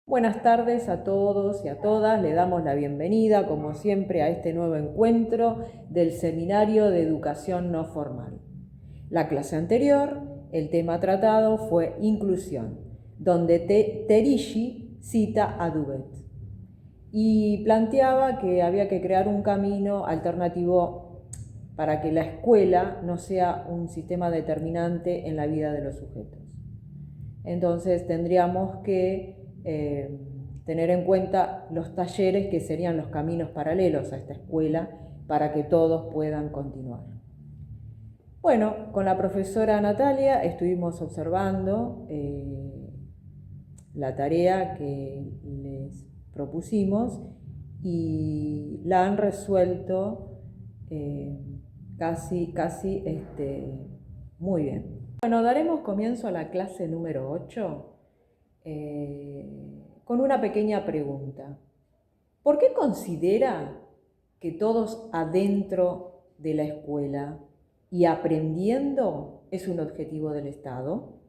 Buenas tardes a todos y a todas. Le damos la bienvenida, como siempre, a este nuevo encuentro del Seminario de Educación No Formal. La clase anterior, el tema tratado fue inclusión, donde Terishi cita a Duvet y planteaba que había que crear un camino alternativo para que la escuela no sea un sistema determinante en la vida de los sujetos. Entonces tendríamos que tener en cuenta los talleres que serían los caminos paralelos a esta escuela para que todos puedan continuar. Bueno, con la profesora Natalia estuvimos observando la tarea que les propusimos y la han resuelto casi muy bien. Bueno, daremos comienzo a la clase número 8 con una pequeña pregunta. ¿Por qué considera que todos adentro de la escuela y aprendiendo es un objetivo del Estado?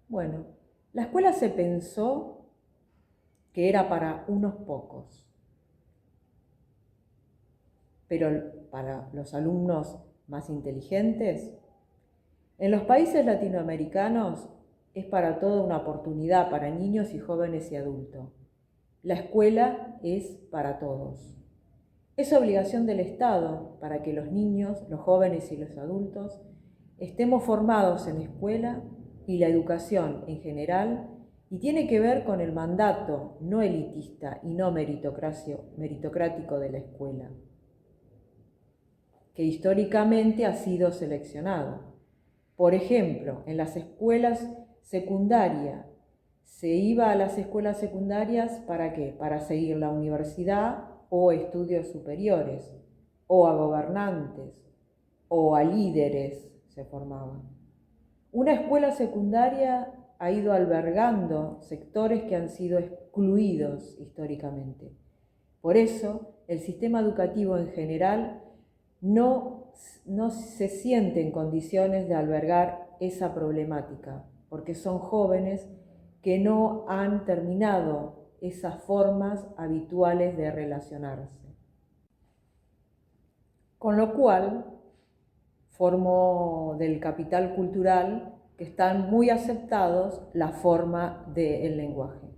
Bueno, la escuela se pensó que era para unos pocos, pero para los alumnos más inteligentes. En los países latinoamericanos es para toda una oportunidad para niños y jóvenes y adultos. La escuela es para todos. Es obligación del Estado para que los niños, los jóvenes y los adultos estemos formados en la escuela y la educación en general, y tiene que ver con el mandato no elitista y no meritocrático de la escuela, que históricamente ha sido seleccionado. Por ejemplo, en las escuelas secundarias, se iba a las escuelas secundarias ¿para qué? Para seguir la universidad o estudios superiores, o a gobernantes, o a líderes se formaban. Una escuela secundaria ha ido albergando sectores que han sido excluidos históricamente. Por eso, el sistema educativo en general no se siente en condiciones de albergar esa problemática, porque son jóvenes que no han terminado esas formas habituales de relacionarse. Con lo cual, formó del capital cultural que están muy aceptados la forma del lenguaje.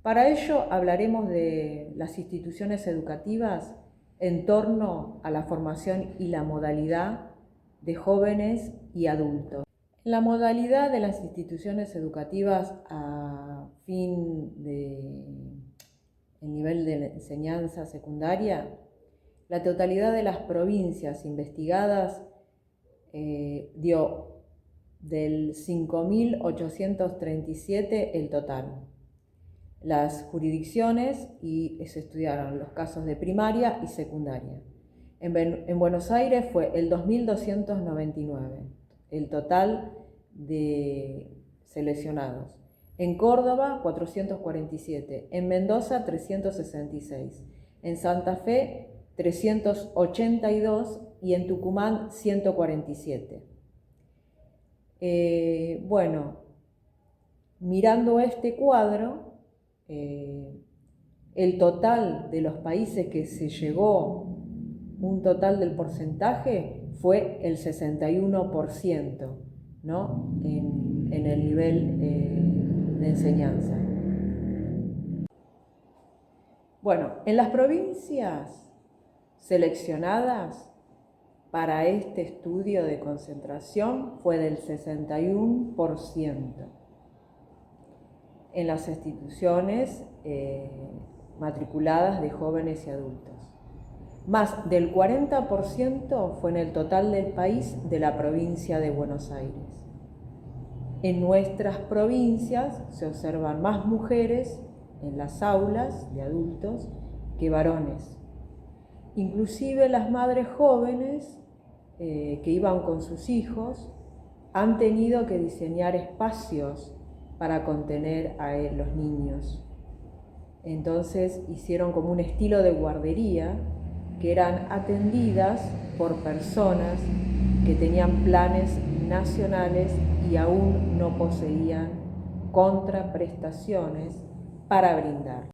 Para ello hablaremos de las instituciones educativas en torno a la formación y la modalidad de jóvenes y adultos. La modalidad de las instituciones educativas a fin del nivel de enseñanza secundaria, la totalidad de las provincias investigadas dio del 5.837 el total. Las jurisdicciones y se estudiaron los casos de primaria y secundaria. En Buenos Aires fue el 2.299 el total de seleccionados. En Córdoba 447, en Mendoza 366, en Santa Fe 382 y en Tucumán 147. Bueno, mirando este cuadro, el total de los países que se llegó, un total del porcentaje, fue el 61%, ¿no? en el nivel de enseñanza. Bueno, en las provincias seleccionadas para este estudio de concentración fue del 61%. En las instituciones matriculadas de jóvenes y adultos. Más del 40% fue en el total del país de la provincia de Buenos Aires. En nuestras provincias se observan más mujeres en las aulas de adultos que varones. Inclusive las madres jóvenes que iban con sus hijos han tenido que diseñar espacios para contener a los niños. Entonces hicieron como un estilo de guardería que eran atendidas por personas que tenían planes nacionales y aún no poseían contraprestaciones para brindar.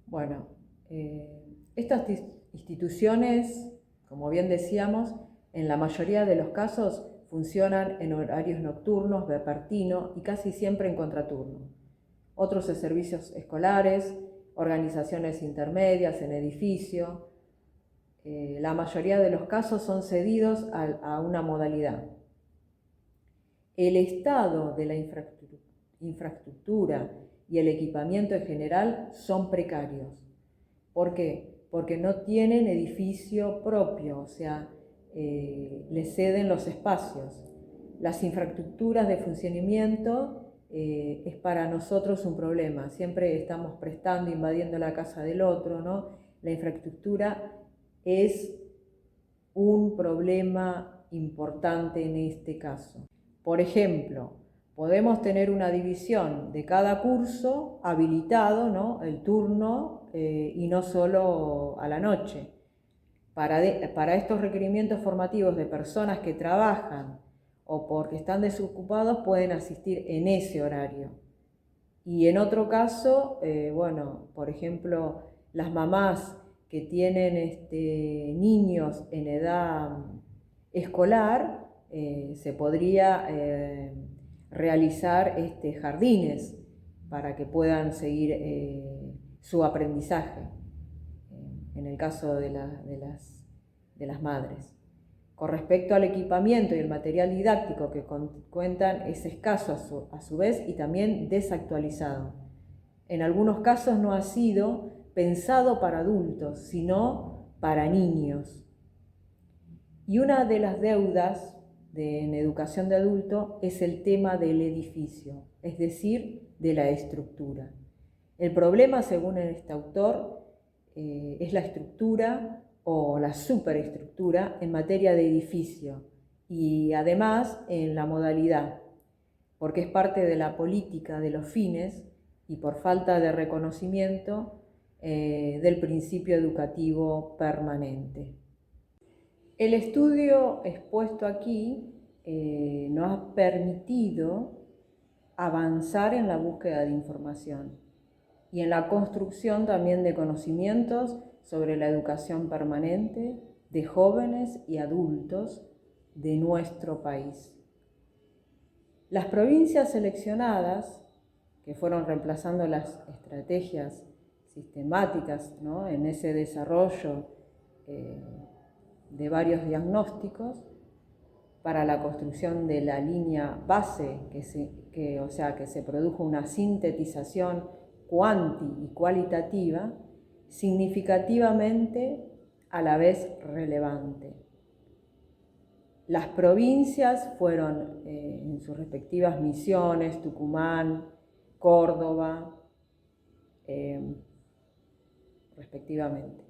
Bueno, estas instituciones, como bien decíamos, en la mayoría de los casos funcionan en horarios nocturnos, vespertino y casi siempre en contraturno. Otros en servicios escolares, organizaciones intermedias en edificio. La mayoría de los casos son cedidos a una modalidad. El estado de la infraestructura y el equipamiento en general son precarios. ¿Por qué? Porque no tienen edificio propio, o sea, les ceden los espacios. Las infraestructuras de funcionamiento es para nosotros un problema. Siempre estamos prestando, invadiendo la casa del otro, ¿no? La infraestructura es un problema importante en este caso. Por ejemplo, podemos tener una división de cada curso habilitado, ¿no? El turno y no solo a la noche. Para estos requerimientos formativos de personas que trabajan o porque están desocupados pueden asistir en ese horario. Y en otro caso, bueno, por ejemplo, las mamás que tienen niños en edad escolar, se podría realizar jardines para que puedan seguir su aprendizaje, en el caso de las madres. Con respecto al equipamiento y el material didáctico que cuentan, es escaso a su vez y también desactualizado. En algunos casos no ha sido pensado para adultos, sino para niños. Y una de las deudas en educación de adulto es el tema del edificio, es decir, de la estructura. El problema, según este autor, es la estructura o la superestructura en materia de edificio y además en la modalidad, porque es parte de la política de los fines y por falta de reconocimiento del principio educativo permanente. El estudio expuesto aquí nos ha permitido avanzar en la búsqueda de información y en la construcción también de conocimientos sobre la educación permanente de jóvenes y adultos de nuestro país. Las provincias seleccionadas, que fueron reemplazando las estrategias sistemáticas, ¿no?, en ese desarrollo de varios diagnósticos para la construcción de la línea base, o sea, que se produjo una sintetización cuanti y cualitativa, significativamente a la vez relevante. Las provincias fueron en sus respectivas misiones, Tucumán, Córdoba, respectivamente.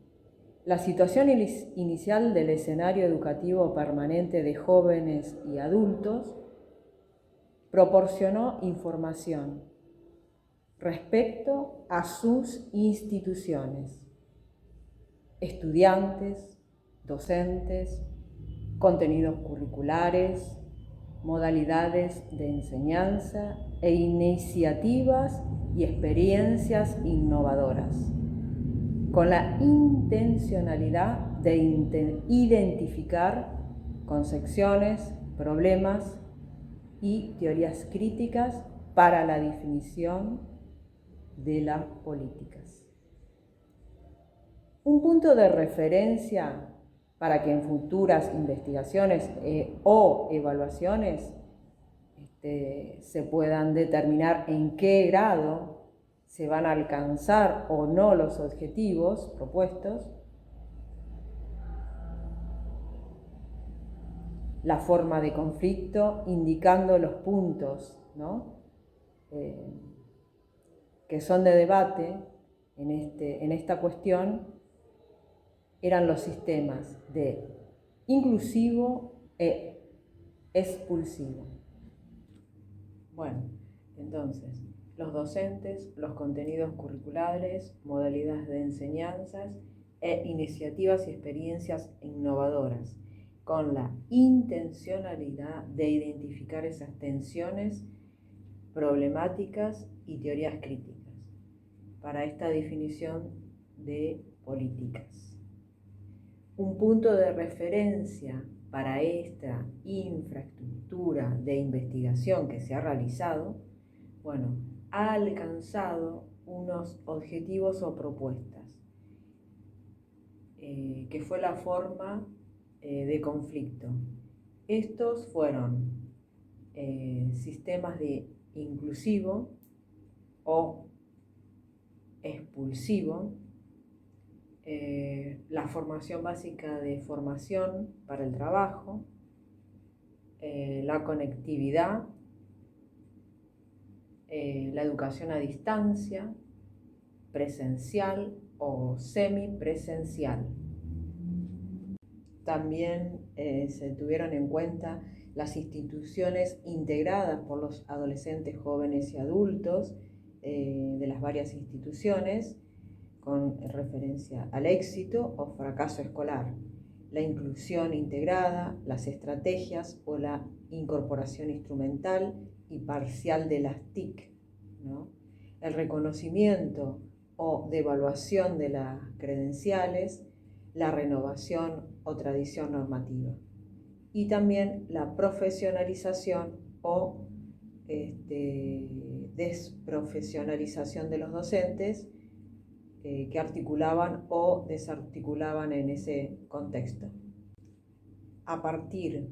La situación inicial del escenario educativo permanente de jóvenes y adultos proporcionó información respecto a sus instituciones, estudiantes, docentes, contenidos curriculares, modalidades de enseñanza e iniciativas y experiencias innovadoras, con la intencionalidad de identificar concepciones, problemas y teorías críticas para la definición de las políticas. Un punto de referencia para que en futuras investigaciones o evaluaciones se puedan determinar en qué grado se van a alcanzar o no los objetivos propuestos, la forma de conflicto, indicando los puntos, ¿no?, que son de debate en esta cuestión, eran los sistemas de inclusivo e expulsivo. Bueno, entonces, los docentes, los contenidos curriculares, modalidades de enseñanzas e iniciativas y experiencias innovadoras, con la intencionalidad de identificar esas tensiones problemáticas y teorías críticas para esta definición de políticas. Un punto de referencia para esta infraestructura de investigación que se ha realizado, ha alcanzado unos objetivos o propuestas, que fue la forma de conflicto. Estos fueron sistemas de inclusivo o expulsivo, la formación básica de formación para el trabajo, la conectividad, la educación a distancia, presencial o semipresencial. También se tuvieron en cuenta las instituciones integradas por los adolescentes, jóvenes y adultos de las varias instituciones, con referencia al éxito o fracaso escolar, la inclusión integrada, las estrategias o la incorporación instrumental y parcial de las TIC, ¿no? El reconocimiento o devaluación de las credenciales, la renovación o tradición normativa, y también la profesionalización o desprofesionalización de los docentes que articulaban o desarticulaban en ese contexto. A partir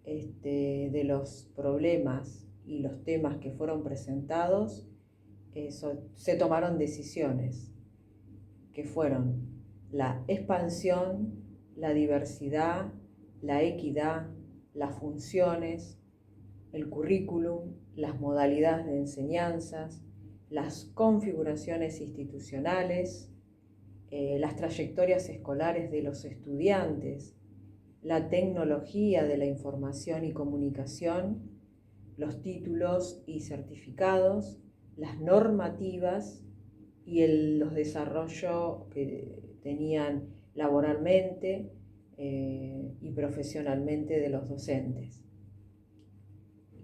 de los problemas y los temas que fueron presentados, se tomaron decisiones que fueron la expansión, la diversidad, la equidad, las funciones, el currículum, las modalidades de enseñanzas, las configuraciones institucionales, las trayectorias escolares de los estudiantes, la tecnología de la información y comunicación, los títulos y certificados, las normativas y los desarrollos que tenían laboralmente y profesionalmente de los docentes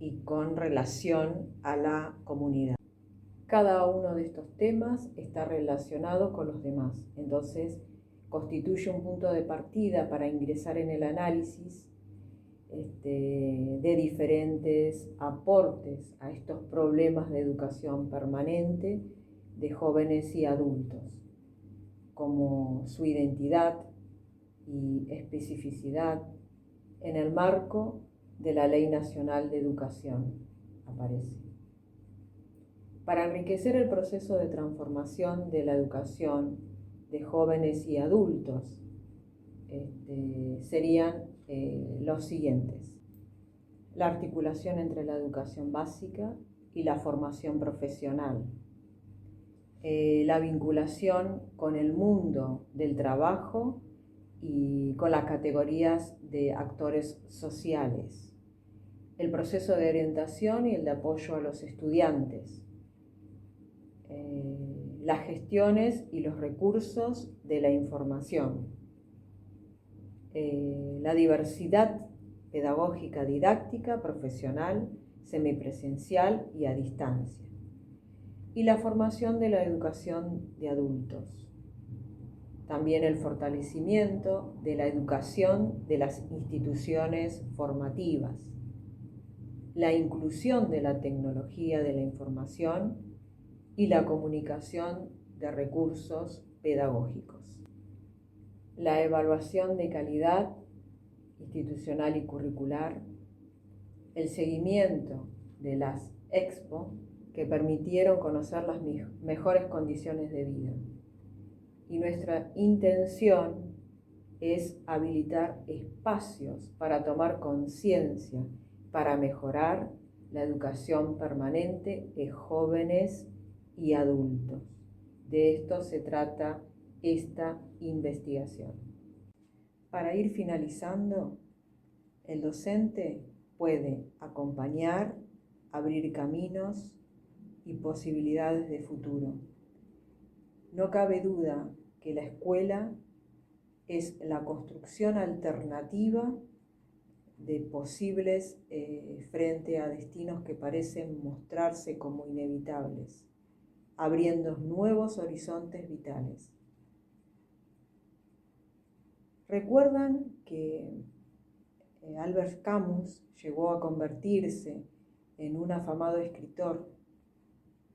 y con relación a la comunidad. Cada uno de estos temas está relacionado con los demás, entonces constituye un punto de partida para ingresar en el análisis de diferentes aportes a estos problemas de educación permanente de jóvenes y adultos, como su identidad y especificidad en el marco de la Ley Nacional de Educación, aparece. Para enriquecer el proceso de transformación de la educación de jóvenes y adultos, serían los siguientes: la articulación entre la educación básica y la formación profesional, la vinculación con el mundo del trabajo y con las categorías de actores sociales, el proceso de orientación y el de apoyo a los estudiantes, las gestiones y los recursos de la información, la diversidad pedagógica, didáctica, profesional, semipresencial y a distancia, y la formación de la educación de adultos. También el fortalecimiento de la educación de las instituciones formativas, la inclusión de la tecnología de la información y la comunicación de recursos pedagógicos, la evaluación de calidad institucional y curricular, el seguimiento de las Expo que permitieron conocer las mejores condiciones de vida. Y nuestra intención es habilitar espacios para tomar conciencia, para mejorar la educación permanente de jóvenes y adultos. De esto se trata esta investigación. Para ir finalizando, el docente puede acompañar, abrir caminos y posibilidades de futuro. No cabe duda que la escuela es la construcción alternativa de posibles frente a destinos que parecen mostrarse como inevitables, abriendo nuevos horizontes vitales. ¿Recuerdan que Albert Camus llegó a convertirse en un afamado escritor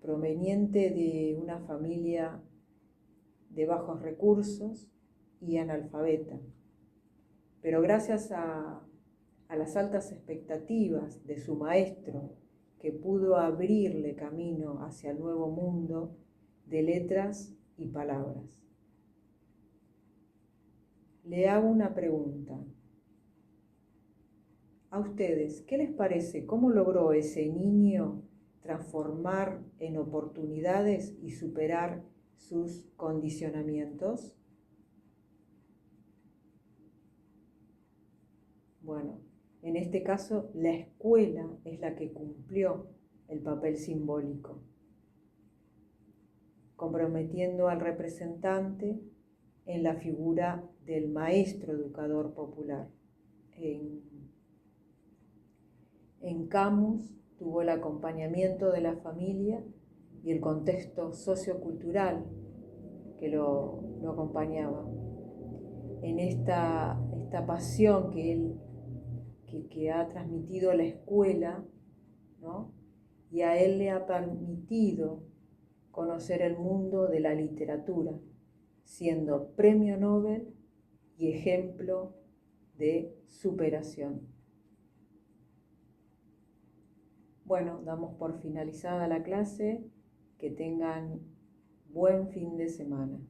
proveniente de una familia de bajos recursos y analfabeta? Pero gracias a las altas expectativas de su maestro, que pudo abrirle camino hacia el nuevo mundo de letras y palabras. Le hago una pregunta. ¿A ustedes qué les parece? ¿Cómo logró ese niño transformar en oportunidades y superar sus condicionamientos? Bueno, en este caso la escuela es la que cumplió el papel simbólico, comprometiendo al representante en la figura del maestro educador popular. En Camus tuvo el acompañamiento de la familia y el contexto sociocultural que lo acompañaba. En esta pasión que ha transmitido la escuela, ¿no? Y a él le ha permitido conocer el mundo de la literatura, siendo premio Nobel y ejemplo de superación. Bueno, damos por finalizada la clase. Que tengan buen fin de semana.